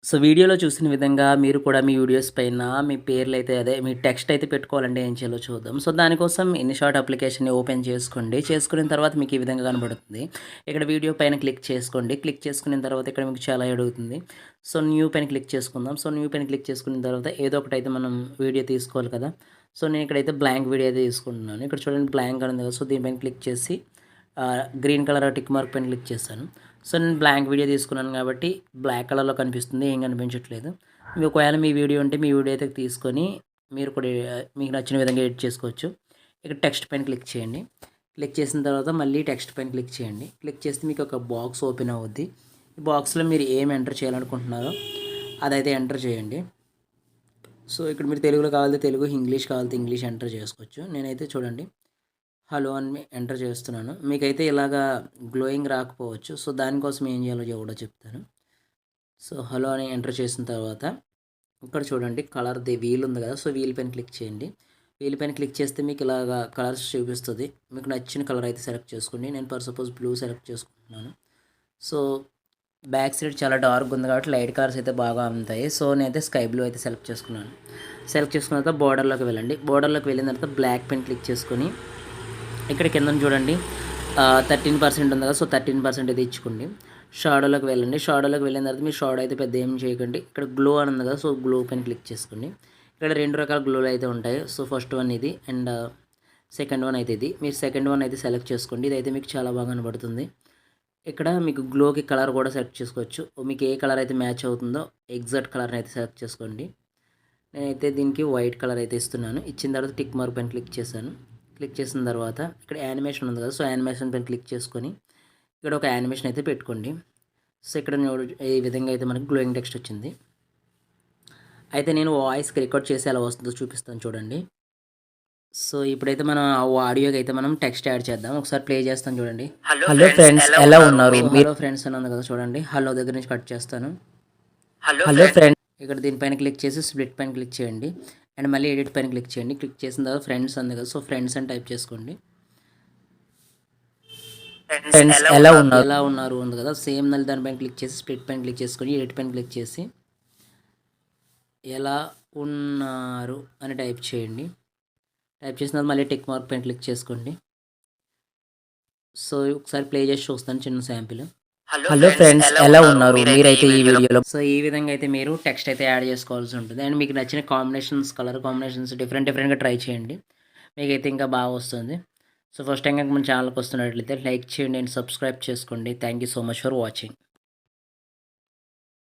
So, వీడియోలో చూసిన విధంగా మీరు కూడా మీ వీడియోస్ పైన మీ పేర్లయితే అదే మీ టెక్స్ట్ అయితే పెట్టుకోవాలంటే ఏం చేయాలో చూద్దాం. సో, దానికోసం ఇన్‌షాట్ అప్లికేషన్‌ని ఓపెన్ చేసుకోండి. చేసుకున్న తర్వాత మీకు ఈ విధంగా కనబడుతుంది. ఇక్కడ వీడియో పైన క్లిక్ చేసుకోండి. క్లిక్ చేసుకున్న తర్వాత ఇక్కడ మీకు చాలా అడుగుతుంది. సో, న్యూ పైన క్లిక్ చేసుకుందాం. సో, న్యూ పైన క్లిక్ చేసుకున్న తర్వాత ఏదో ఒకటైతే మనం వీడియో తీసుకోవాలి కదా! సో, నేను ఇక్కడైతే బ్లాంక్ వీడియో అయితే తీసుకుంటున్నాను. ఇక్కడ చూడండి బ్లాంక్ అని ఉంది కదా! సో, దీనిపైన క్లిక్ చేసి గ్రీన్ కలర్ టిక్ మార్క్ పైన క్లిక్ చేశాను. సో, నేను బ్లాంక్ వీడియో తీసుకున్నాను కాబట్టి బ్లాక్ కలర్‌లో కనిపిస్తుంది. ఏం కనిపించట్లేదు. మీ ఒకవేళ మీ వీడియో ఉంటే మీ వీడియో అయితే తీసుకొని మీరు కూడా మీకు నచ్చిన విధంగా ఎడిట్ చేసుకోవచ్చు. ఇక్కడ టెక్స్ట్ పైన క్లిక్ చేయండి. క్లిక్ చేసిన తర్వాత మళ్ళీ టెక్స్ట్ పైన క్లిక్ చేయండి. క్లిక్ చేస్తే మీకు ఒక బాక్స్ ఓపెన్ అవుద్ది. ఈ బాక్స్‌లో మీరు ఏం ఎంటర్ చేయాలనుకుంటున్నారో అదైతే ఎంటర్ చేయండి. సో, ఇక్కడ మీరు తెలుగులో కావాలితే తెలుగు, ఇంగ్లీష్ కావాలితే ఇంగ్లీష్ ఎంటర్ చేసుకోవచ్చు. నేనైతే చూడండి హలో అని ఎంటర్ చేస్తున్నాను. మీకైతే ఇలాగా గ్లోయింగ్ రాకపోవచ్చు. సో, దానికోసం ఏం చేయాలో కూడా చెప్తాను. సో, హలో అని ఎంటర్ చేసిన తర్వాత ఇక్కడ చూడండి కలర్‌ది వీల్ ఉంది కదా! సో, వీల్ పైన క్లిక్ చేయండి. వీల్ పైన క్లిక్ చేస్తే మీకు ఇలాగా కలర్స్ చూపిస్తది. మీకు నచ్చిన కలర్ అయితే సెలెక్ట్ చేసుకోండి. నేను ఫర్ సపోజ్ బ్లూ సెలెక్ట్ చేసుకుంటున్నాను. సో, బ్యాక్ సైడ్ చాలా డార్క్‌గా ఉంది కాబట్టి లైట్ కలర్స్ అయితే బాగా ఉంటాయి. సో, నేనైతే స్కై బ్లూ అయితే సెలెక్ట్ చేసుకున్నాను. సెలెక్ట్ చేసుకున్న తర్వాత బోర్డర్‌లోకి వెళ్ళండి. బోర్డర్‌లోకి వెళ్ళిన తర్వాత బ్లాక్ పైన క్లిక్ చేసుకొని ఇక్కడ కిందన చూడండి 13% ఉంది కదా! సో, 13% అయితే ఇచ్చుకోండి. షాడోలోకి వెళ్ళండి. షాడోలోకి వెళ్ళిన తర్వాత మీ షాడో అయితే పెద్ద ఏం చేయకండి. ఇక్కడ గ్లో అని ఉంది కదా! సో, గ్లో పైన క్లిక్ చేసుకోండి. ఇక్కడ 2 రకాల గ్లోలు అయితే ఉంటాయి. సో, ఫస్ట్ వన్ ఇది అండ్ సెకండ్ వన్ అయితే ఇది. మీరు సెకండ్ వన్ అయితే సెలెక్ట్ చేసుకోండి. ఇదైతే మీకు చాలా బాగా కనబడుతుంది. ఇక్కడ మీకు గ్లోకి కలర్ కూడా సెలెక్ట్ చేసుకోవచ్చు. మీకు ఏ కలర్ అయితే మ్యాచ్ అవుతుందో ఎగ్జాక్ట్ కలర్‌ని అయితే సెలెక్ట్ చేసుకోండి. నేనైతే దీనికి వైట్ కలర్ అయితే ఇస్తున్నాను. ఇచ్చిన తర్వాత టిక్ మార్క్ పైన క్లిక్ చేశాను. క్లిక్ చేసిన తర్వాత ఇక్కడ యానిమేషన్ ఉంది కదా! సో, యానిమేషన్ పైన క్లిక్ చేసుకొని ఇక్కడ ఒక యానిమేషన్ అయితే పెట్టుకోండి. సో, ఇక్కడ ఈ విధంగా అయితే మనకి గ్లోయింగ్ టెక్స్ట్ వచ్చింది. అయితే నేను వాయిస్‌కి రికార్డ్ చేసి ఎలా వస్తుందో చూపిస్తాను చూడండి. సో, ఇప్పుడైతే మనం ఆ ఆడియోకి అయితే మనం టెక్స్ట్ యాడ్ చేద్దాం. ఒకసారి ప్లే చేస్తాను చూడండి. హలో ఫ్రెండ్స్ ఎలా ఉన్నారు? హలో ఫ్రెండ్స్ అని ఉంది కదా! చూడండి. హలో దగ్గర నుంచి కట్ చేస్తాను. హలో ఫ్రెండ్స్ ఇక్కడ దీనిపైన క్లిక్ చేసి స్ప్లిట్ పైన క్లిక్ చేయండి. అండ్ మళ్ళీ ఎడిట్ పైన క్లిక్ చేయండి. క్లిక్ చేసిన తర్వాత ఫ్రెండ్స్ ఉంది కదా! సో, ఫ్రెండ్స్ అని టైప్ చేసుకోండి. ఫ్రెండ్స్ ఎలా ఉన్నారు ఉంది కదా! సేమ్ మళ్ళీ దానిపైన క్లిక్ చేసి స్ప్లిట్ పైన క్లిక్ చేసుకొని ఎడిట్ పైన క్లిక్ చేసి ఎలా ఉన్నారు అని టైప్ చేయండి. టైప్ చేసిన తర్వాత మళ్ళీ టిక్ మార్క్ పైన క్లిక్ చేసుకోండి. సో, ఒకసారి ప్లే చేసి చూస్తాను చిన్న శాంపిల్. హలో ఫ్రెండ్స్ ఎలా ఉన్నారు? మీరైతే ఈ వీడియోలో సో, ఈ విధంగా అయితే మీరు టెక్స్ట్ అయితే యాడ్ చేసుకోవాల్సి ఉంటుంది. అండ్ మీకు నచ్చిన కాంబినేషన్స్, కలర్ కాంబినేషన్స్ డిఫరెంట్‌గా ట్రై చేయండి. మీకైతే ఇంకా బాగా వస్తుంది. సో, ఫస్ట్ టైం కనుక మన ఛానల్‌కి వస్తున్నట్లయితే లైక్ చేయండి అండ్ సబ్స్క్రైబ్ చేసుకోండి. Thank you so much for watching.